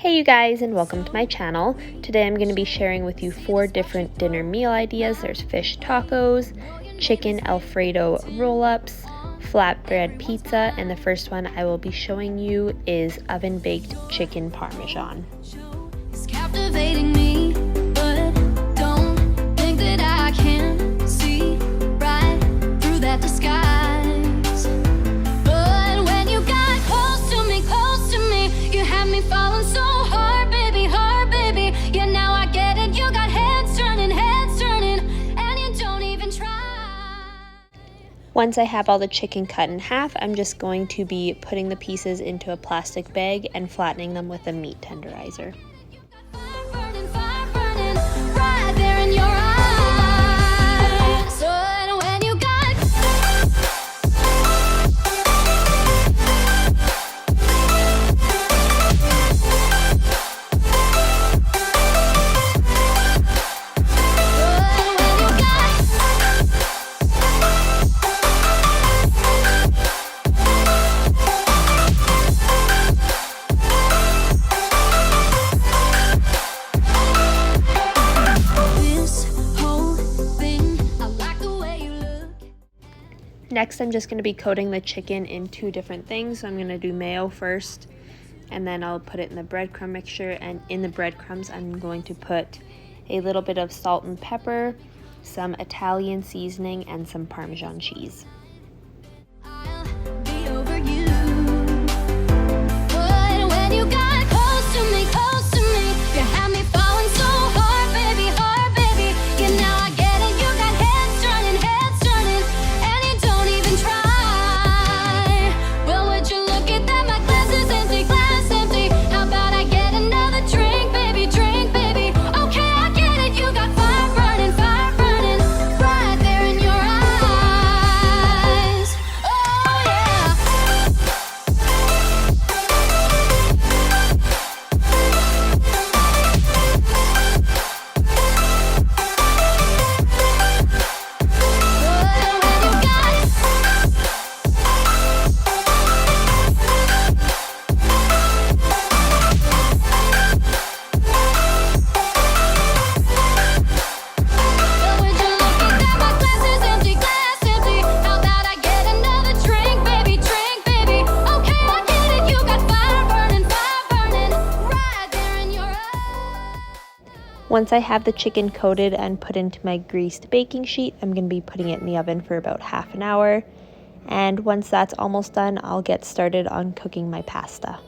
Hey you guys, and welcome to my channel. Today I'm going to be sharing with you 4 different dinner meal ideas. There's fish tacos, chicken alfredo roll-ups, flatbread pizza, and the first one I will be showing you is oven-baked chicken parmesan. It's captivating me, but don't think that I can see right through that disguise. But when you got close to me, you had me falling so hard, baby, yeah, now I get it. You got heads turning, and you don't even try. Once I have all the chicken cut in half, I'm just going to be putting the pieces into a plastic bag and flattening them with a meat tenderizer. Fire burning, right there in your eyes. So when you got Next, I'm just going to be coating the chicken in 2 different things. So I'm going to do mayo first, and then I'll put it in the breadcrumb mixture, and in the breadcrumbs I'm going to put a little bit of salt and pepper, some Italian seasoning, and some Parmesan cheese. I'll be over you. But when you got close to me, you had me falling so hard, baby, yeah, now I get it. You got heads turning, and you don't even try. Well, would you look at that? My glass is empty, How about I get another drink, baby? Okay, I get it. You got fire burning, right there in your eyes. Oh yeah. Once I have the chicken coated and put into my greased baking sheet, I'm going to be putting it in the oven for about half an hour. And once that's almost done, I'll get started on cooking my pasta.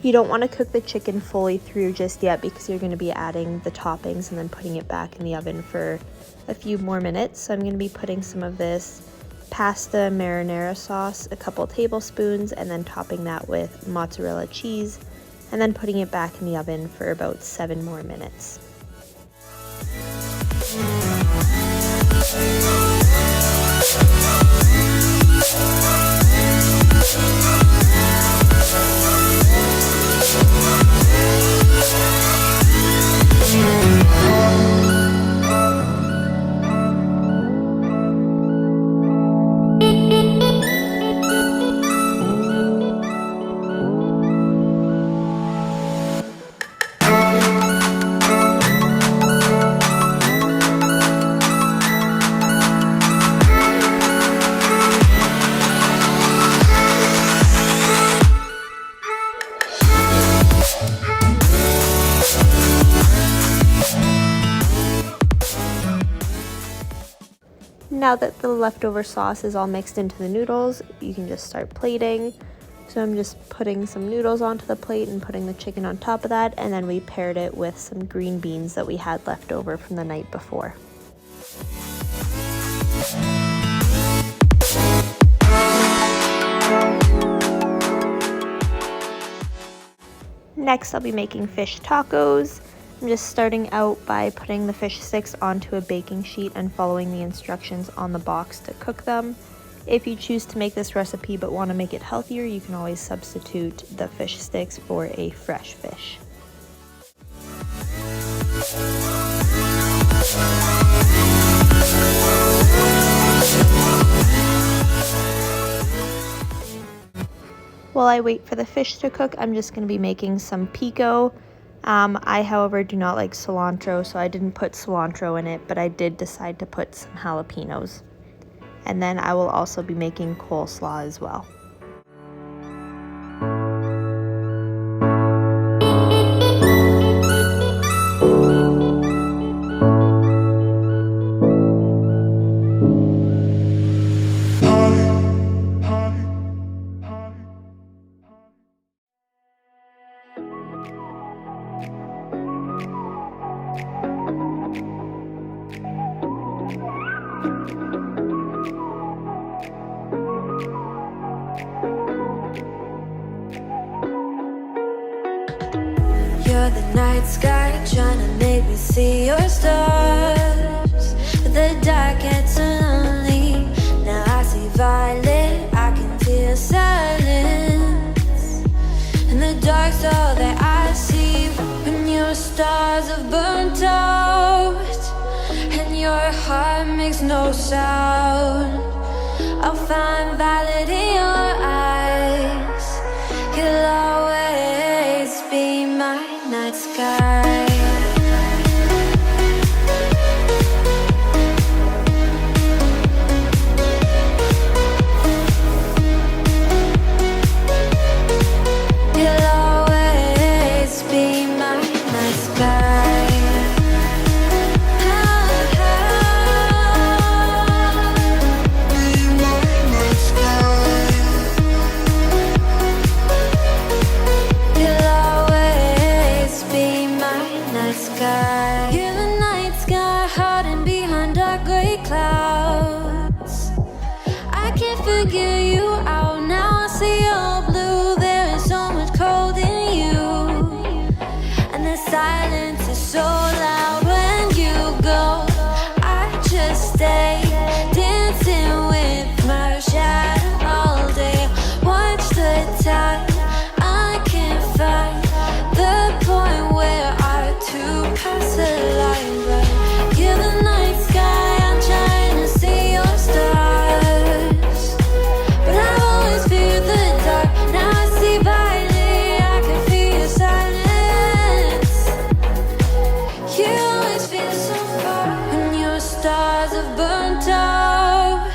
You don't want to cook the chicken fully through just yet because you're going to be adding the toppings and then putting it back in the oven for a few more minutes. So I'm going to be putting some of this pasta marinara sauce, a couple tablespoons, and then topping that with mozzarella cheese, and then putting it back in the oven for about 7 more minutes. Now that the leftover sauce is all mixed into the noodles, you can just start plating. So I'm just putting some noodles onto the plate and putting the chicken on top of that, and then we paired it with some green beans that we had left over from the night before. Next, I'll be making fish tacos. I'm just starting out by putting the fish sticks onto a baking sheet and following the instructions on the box to cook them. If you choose to make this recipe but want to make it healthier, you can always substitute the fish sticks for a fresh fish. While I wait for the fish to cook, I'm just going to be making some pico. I, however, do not like cilantro, so I didn't put cilantro in it, but I did decide to put some jalapenos. And then I will also be making coleslaw as well. You're the night sky, trying to make me see your stars. But the dark gets so lonely. Now I see violet, I can feel silence. And the dark's all that I see. When your stars have burnt out and your heart makes no sound, I'll find violet in your eyes. You'll always be my night sky. You'll always be my night sky. You're the night sky, hiding behind dark gray clouds. I can't figure you out now. I see all blue. There is so much cold in you, and the silence is so loud when you go. I just stay dancing with my shadow all day. Watch the tide. I can't find the point where past the line, but you're the night sky. I'm trying to see your stars, but I've always feared the dark. Now I see violet, I can feel your silence. You always feel so far when your stars have burnt out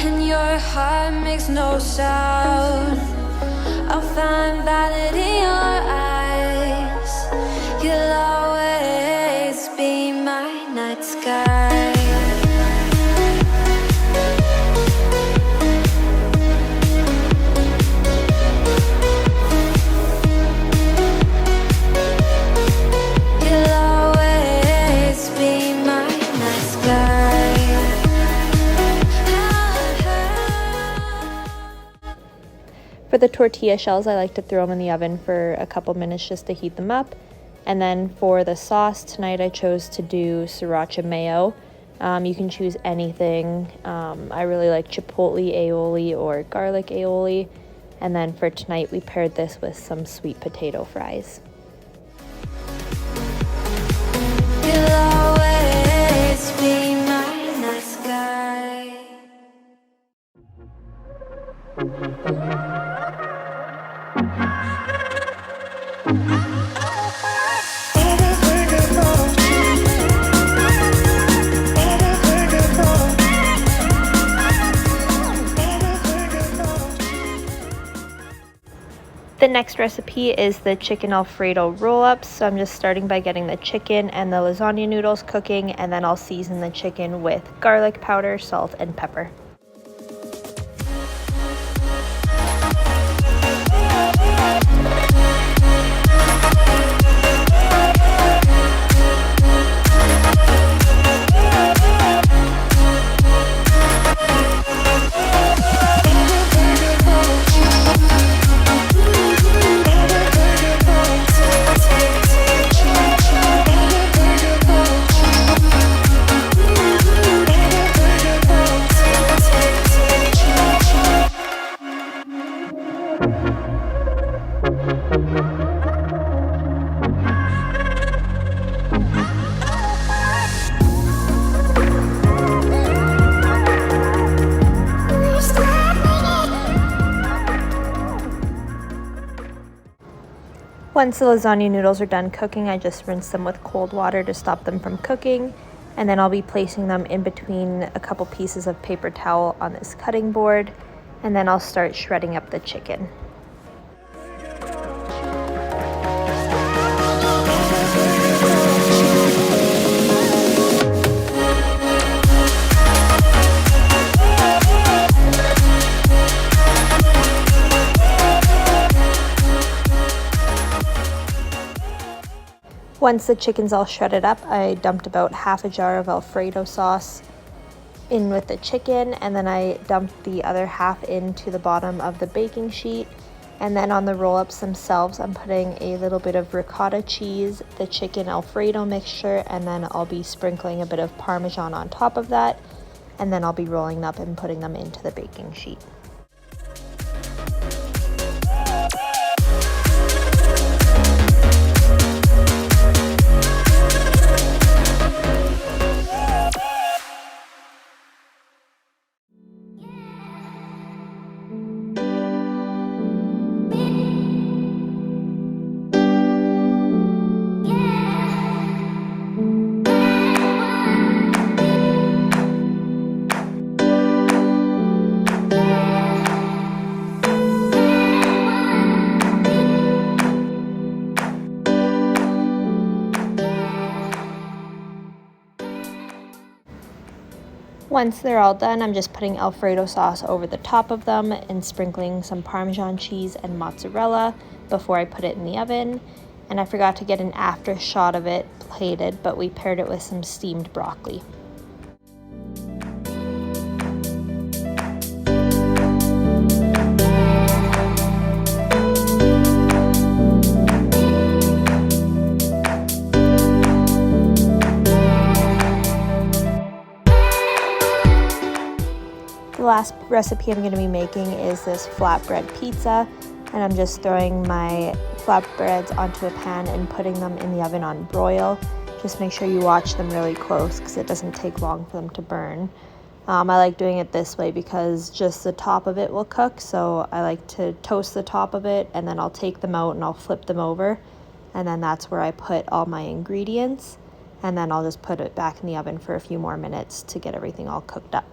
and your heart makes no sound. I'll find violet in your eyes. You'll always be my night sky. You'll always be my night sky. For the tortilla shells, I like to throw them in the oven for a couple minutes just to heat them up. And then for the sauce, tonight I chose to do sriracha mayo. You can choose anything. I really like chipotle aioli or garlic aioli. And then for tonight, we paired this with some sweet potato fries. You'll always be my night sky. The next recipe is the chicken alfredo roll-ups. So I'm just starting by getting the chicken and the lasagna noodles cooking, and then I'll season the chicken with garlic powder, salt, and pepper. Once the lasagna noodles are done cooking, I just rinse them with cold water to stop them from cooking. And then I'll be placing them in between a couple pieces of paper towel on this cutting board. And then I'll start shredding up the chicken. Once the chicken's all shredded up, I dumped about half a jar of alfredo sauce in with the chicken, and then I dumped the other half into the bottom of the baking sheet. And then on the roll-ups themselves, I'm putting a little bit of ricotta cheese, the chicken alfredo mixture, and then I'll be sprinkling a bit of parmesan on top of that. And then I'll be rolling them up and putting them into the baking sheet. Once they're all done, I'm just putting alfredo sauce over the top of them and sprinkling some Parmesan cheese and mozzarella before I put it in the oven. And I forgot to get an after shot of it plated, but we paired it with some steamed broccoli. The last recipe I'm going to be making is this flatbread pizza, and I'm just throwing my flatbreads onto a pan and putting them in the oven on broil. Just make sure you watch them really close because it doesn't take long for them to burn. I like doing it this way because just the top of it will cook, so I like to toast the top of it and then I'll take them out and I'll flip them over, and then that's where I put all my ingredients, and then I'll just put it back in the oven for a few more minutes to get everything all cooked up.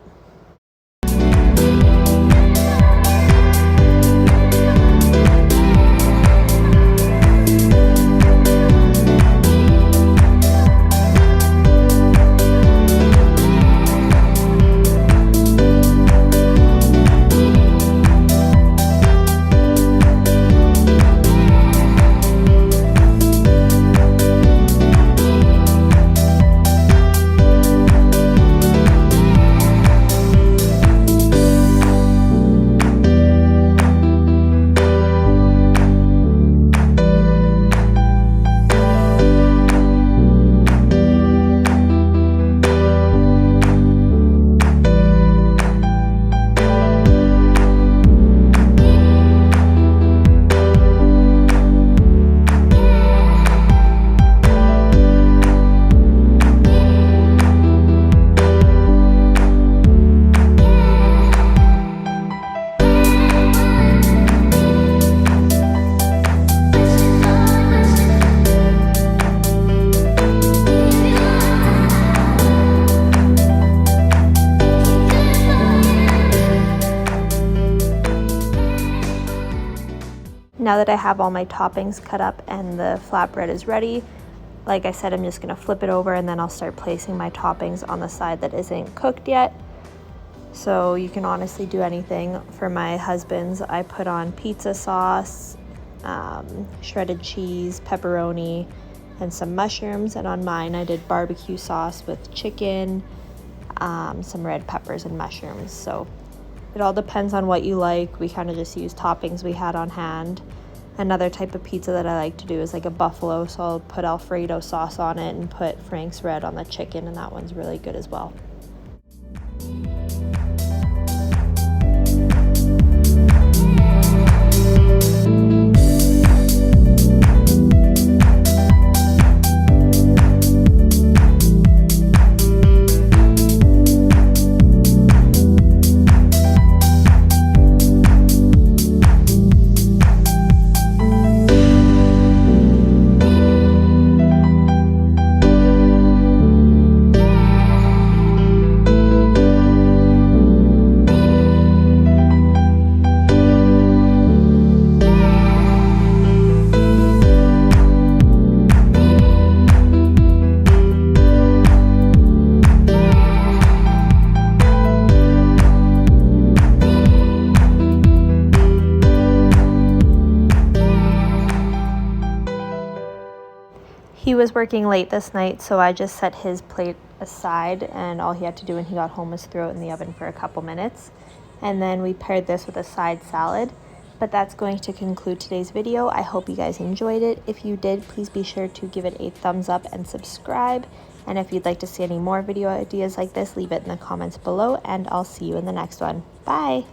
Now that I have all my toppings cut up and the flatbread is ready, like I said, I'm just going to flip it over and then I'll start placing my toppings on the side that isn't cooked yet. So you can honestly do anything. For my husband's, I put on pizza sauce, shredded cheese, pepperoni, and some mushrooms. And on mine, I did barbecue sauce with chicken, some red peppers and mushrooms. So it all depends on what you like. We kind of just use toppings we had on hand. Another type of pizza that I like to do is like a buffalo, so I'll put Alfredo sauce on it and put Frank's Red on the chicken, and that one's really good as well. was working late this night, so I just set his plate aside, and all he had to do when he got home was throw it in the oven for a couple minutes. And then we paired this with a side salad. But that's going to conclude today's video. I hope you guys enjoyed it. If you did, please be sure to give it a thumbs up and subscribe. And if you'd like to see any more video ideas like this, leave it in the comments below, and I'll see you in the next one. Bye!